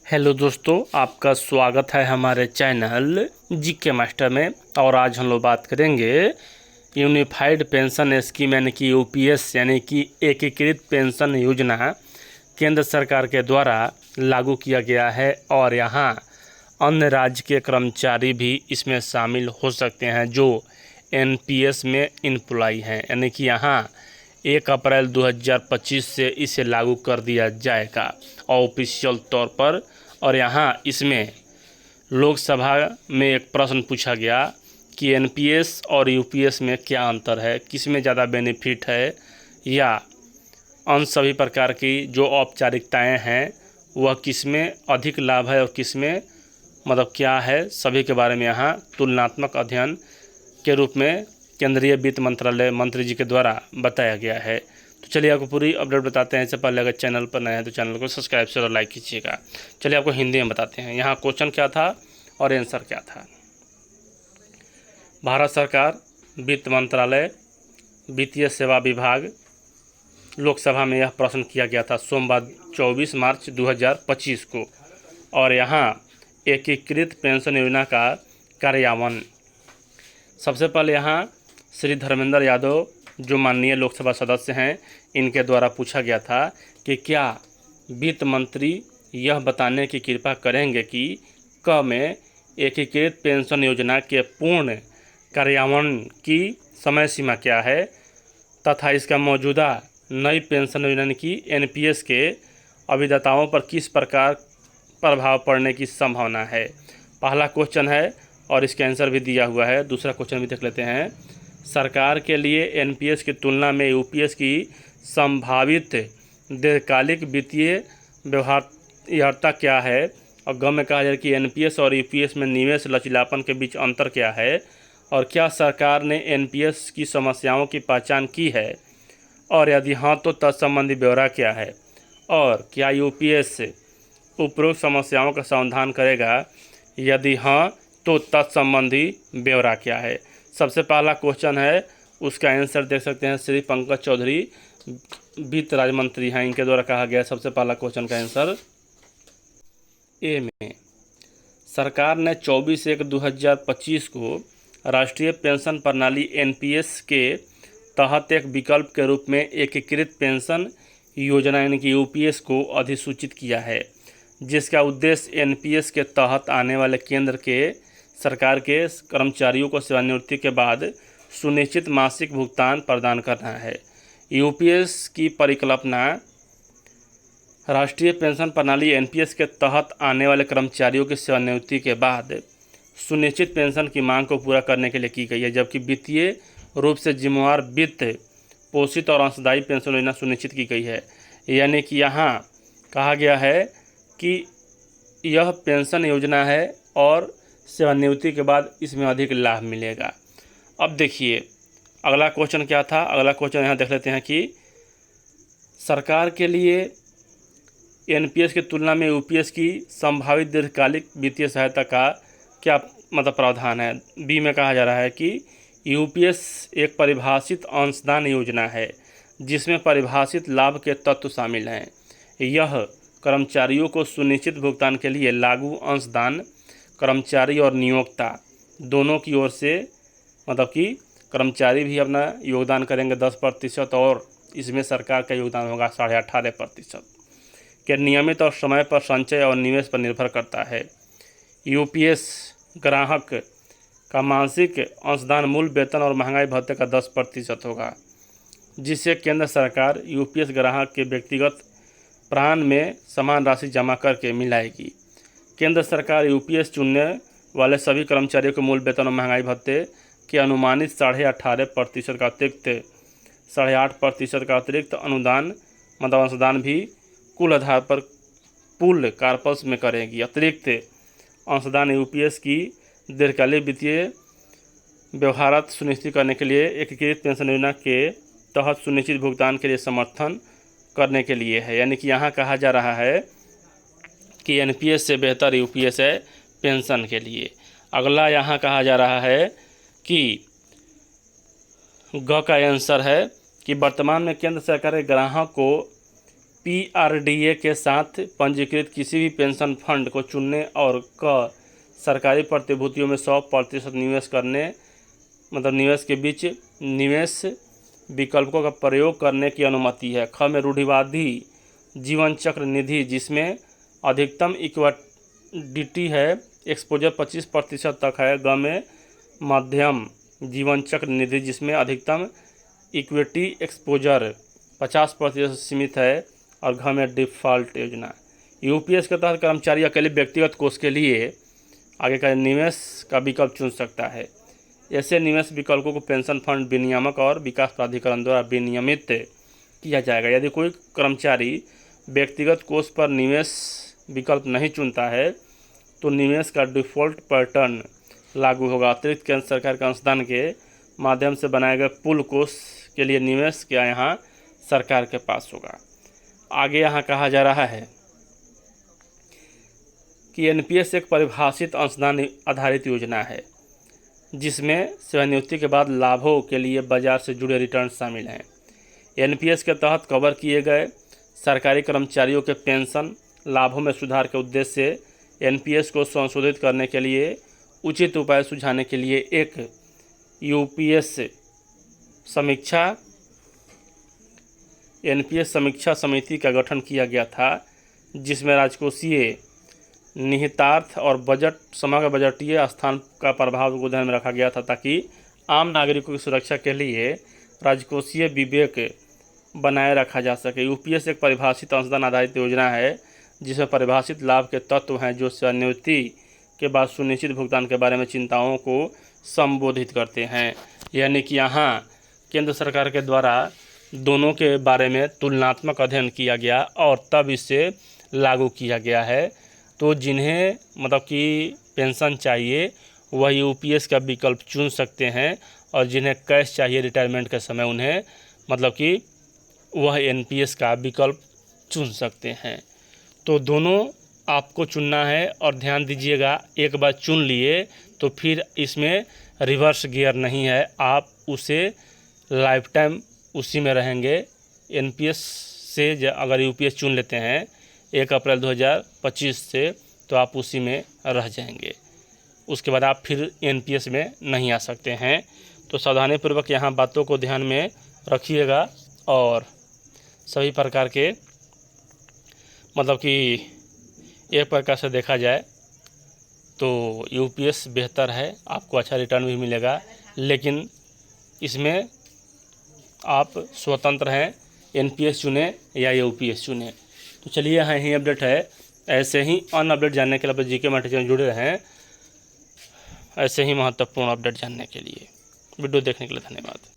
Hello दोस्तों, आपका स्वागत है हमारे चैनल जीके मास्टर में। और आज हम लोग बात करेंगे यूनिफाइड पेंशन स्कीम यानी कि यूपीएस यानी कि एकीकृत पेंशन योजना केंद्र सरकार के द्वारा लागू किया गया है। और यहाँ अन्य राज्य के कर्मचारी भी इसमें शामिल हो सकते हैं जो एनपीएस में एम्प्लॉय हैं। यानी कि यहाँ 1 अप्रैल 2025 से इसे लागू कर दिया जाएगा ऑफिशियल तौर पर। और यहाँ इसमें लोकसभा में एक प्रश्न पूछा गया कि एनपीएस और यूपीएस में क्या अंतर है, किस में ज़्यादा बेनिफिट है, या अन्य सभी प्रकार की जो औपचारिकताएं हैं वह किस में अधिक लाभ है और किस में मतलब क्या है, सभी के बारे में यहाँ तुलनात्मक अध्ययन के रूप में केंद्रीय वित्त मंत्रालय मंत्री जी के द्वारा बताया गया है। तो चलिए आपको पूरी अपडेट बताते हैं। इससे पहले अगर चैनल पर नए हैं तो चैनल को सब्सक्राइब से और लाइक कीजिएगा। चलिए आपको हिंदी में बताते हैं यहाँ क्वेश्चन क्या था और आंसर क्या था। भारत सरकार वित्त मंत्रालय वित्तीय सेवा विभाग लोकसभा में यह प्रश्न किया गया था सोमवार 24 मार्च 2025 को। और यहाँ एकीकृत पेंशन योजना का कार्यान्वयन सबसे पहले यहाँ श्री धर्मेंद्र यादव जो माननीय लोकसभा सदस्य हैं इनके द्वारा पूछा गया था कि क्या वित्त मंत्री यह बताने की कृपा करेंगे कि क में एकीकृत पेंशन योजना के पूर्ण कार्यान्वयन की समय सीमा क्या है तथा इसका मौजूदा नई पेंशन योजना की एनपीएस के अभिदाताओं पर किस प्रकार प्रभाव पड़ने की संभावना है। पहला क्वेश्चन है और इसका आंसर भी दिया हुआ है। दूसरा क्वेश्चन भी देख लेते हैं। सरकार के लिए एनपीएस की तुलना में यूपीएस की संभावित दीर्घकालिक वित्तीय व्यवहार्यता क्या है। और ग में कहा जाए कि एनपीएस और यूपीएस में निवेश लचीलापन के बीच अंतर क्या है और क्या सरकार ने एनपीएस की समस्याओं की पहचान की है और यदि हाँ तो तत्संबंधी ब्यौरा क्या है और क्या यूपीएस उपरोक्त समस्याओं का समाधान करेगा, यदि हाँ तो तत्संबंधी ब्यौरा क्या है। सबसे पहला क्वेश्चन है उसका आंसर देख सकते हैं श्री पंकज चौधरी वित्त राज्य मंत्री हैं, इनके द्वारा कहा गया सबसे पहला क्वेश्चन का आंसर ए में। सरकार ने 24/1/2025 को राष्ट्रीय पेंशन प्रणाली एनपीएस के तहत एक विकल्प के रूप में एकीकृत पेंशन योजना यानी कि यूपीएस को अधिसूचित किया है, जिसका उद्देश्य एनपीएस के तहत आने वाले केंद्र के सरकार के कर्मचारियों को सेवानिवृत्ति के बाद सुनिश्चित मासिक भुगतान प्रदान करना है। यूपीएस की परिकल्पना राष्ट्रीय पेंशन प्रणाली एनपीएस के तहत आने वाले कर्मचारियों की सेवानिवृत्ति के बाद सुनिश्चित पेंशन की मांग को पूरा करने के लिए की गई है, जबकि वित्तीय रूप से जिम्मेवार वित्त पोषित और अंशदायी पेंशन योजना सुनिश्चित की गई है। यानी कि यहाँ कहा गया है कि यह पेंशन योजना है और सेवानिवृत्ति के बाद इसमें अधिक लाभ मिलेगा। अब देखिए अगला क्वेश्चन क्या था। अगला क्वेश्चन यहाँ देख लेते हैं कि सरकार के लिए एनपीएस की तुलना में यूपीएस की संभावित दीर्घकालिक वित्तीय सहायता का क्या मतलब प्रावधान है। बी में कहा जा रहा है कि यूपीएस एक परिभाषित अंशदान योजना है जिसमें परिभाषित लाभ के तत्व शामिल हैं। यह कर्मचारियों को सुनिश्चित भुगतान के लिए लागू अंशदान कर्मचारी और नियोक्ता दोनों की ओर से मतलब कि कर्मचारी भी अपना योगदान करेंगे 10% और इसमें सरकार का योगदान होगा 18.5% के नियमित और समय पर संचय और निवेश पर निर्भर करता है। यूपीएस ग्राहक का मासिक अंशदान मूल वेतन और महंगाई भत्ते का 10% होगा, जिससे केंद्र सरकार यूपीएस ग्राहक के व्यक्तिगत प्राण में समान राशि जमा करके मिलाएगी। केंद्र सरकार यूपीएस चुनने वाले सभी कर्मचारियों को मूल वेतन और महंगाई भत्ते के अनुमानित 18.5% का अतिरिक्त 8.5% का अतिरिक्त अनुदान मतलब अंशदान भी कुल आधार पर पूल कार्पस में करेगी। अतिरिक्त अंशदान यूपीएस की दीर्घकालिक वित्तीय व्यवहार्यता सुनिश्चित करने के लिए एकीकृत पेंशन योजना के तहत सुनिश्चित भुगतान के लिए समर्थन करने के लिए है। यानी कि यहाँ कहा जा रहा है कि एनपीएस से बेहतर यूपीएस है पेंशन के लिए। अगला यहाँ कहा जा रहा है कि ग का आंसर है कि वर्तमान में केंद्र सरकार के ग्राहक को PRDA के साथ पंजीकृत किसी भी पेंशन फंड को चुनने और सरकारी प्रतिभूतियों में 100% निवेश करने निवेश के बीच निवेश विकल्पों का प्रयोग करने की अनुमति है। ख में रूढ़िवादी जीवन चक्र निधि जिसमें अधिकतम इक्विटी है एक्सपोजर 25% तक है। ग में मध्यम जीवन चक्र निधि जिसमें अधिकतम इक्विटी एक्सपोजर 50% सीमित है। और घ में डिफ़ॉल्ट योजना। यूपीएस के तहत कर्मचारी अकेले व्यक्तिगत कोष के लिए आगे का निवेश का विकल्प चुन सकता है। ऐसे निवेश विकल्पों को पेंशन फंड विनियामक और विकास प्राधिकरण द्वारा विनियमित किया जाएगा। यदि कोई कर्मचारी व्यक्तिगत कोष पर निवेश विकल्प नहीं चुनता है तो निवेश का डिफ़ॉल्ट पैटर्न लागू होगा। अतिरिक्त केंद्र सरकार के अनुदान के माध्यम से बनाए गए पूल कोष के लिए निवेश क्या यहाँ सरकार के पास होगा। आगे यहाँ कहा जा रहा है कि एनपीएस एक परिभाषित अंशदान आधारित योजना है जिसमें सेवानिवृत्ति के बाद लाभों के लिए बाजार से जुड़े रिटर्न शामिल हैं। एनपीएस के तहत कवर किए गए सरकारी कर्मचारियों के पेंशन लाभों में सुधार के उद्देश्य से एनपीएस को संशोधित करने के लिए उचित उपाय सुझाने के लिए एक यूपीएस एनपीएस समीक्षा समिति का गठन किया गया था जिसमें राजकोषीय निहितार्थ और समग्र बजटीय स्थान का प्रभाव को ध्यान में रखा गया था ताकि आम नागरिकों की सुरक्षा के लिए राजकोषीय विवेक बनाए रखा जा सके। यूपीएस एक परिभाषित अंशदान आधारित योजना है जिसमें परिभाषित लाभ के तत्व हैं जो सेवानिवृत्ति के बाद सुनिश्चित भुगतान के बारे में चिंताओं को संबोधित करते हैं। यानी कि यहाँ केंद्र सरकार के द्वारा दोनों के बारे में तुलनात्मक अध्ययन किया गया और तब इसे लागू किया गया है। तो जिन्हें कि पेंशन चाहिए वह यूपीएस का विकल्प चुन सकते हैं और जिन्हें कैश चाहिए रिटायरमेंट के समय उन्हें कि वह एनपीएस का विकल्प चुन सकते हैं। तो दोनों आपको चुनना है और ध्यान दीजिएगा, एक बार चुन लिए तो फिर इसमें रिवर्स गियर नहीं है, आप उसे लाइफ टाइम उसी में रहेंगे। एनपीएस से अगर यूपीएस चुन लेते हैं 1 अप्रैल 2025 से तो आप उसी में रह जाएंगे, उसके बाद आप फिर एनपीएस में नहीं आ सकते हैं। तो सावधानीपूर्वक यहाँ बातों को ध्यान में रखिएगा और सभी प्रकार के कि एक प्रकार से देखा जाए तो यूपीएस बेहतर है, आपको अच्छा रिटर्न भी मिलेगा, लेकिन इसमें आप स्वतंत्र हैं, एनपीएस चुने या यूपीएस चुने। तो चलिए यहाँ यही अपडेट है। ऐसे ही अन्य अपडेट जानने के लिए जीके मैटर चैनल जुड़े रहें, ऐसे ही महत्वपूर्ण अपडेट जानने के लिए। वीडियो देखने के लिए धन्यवाद।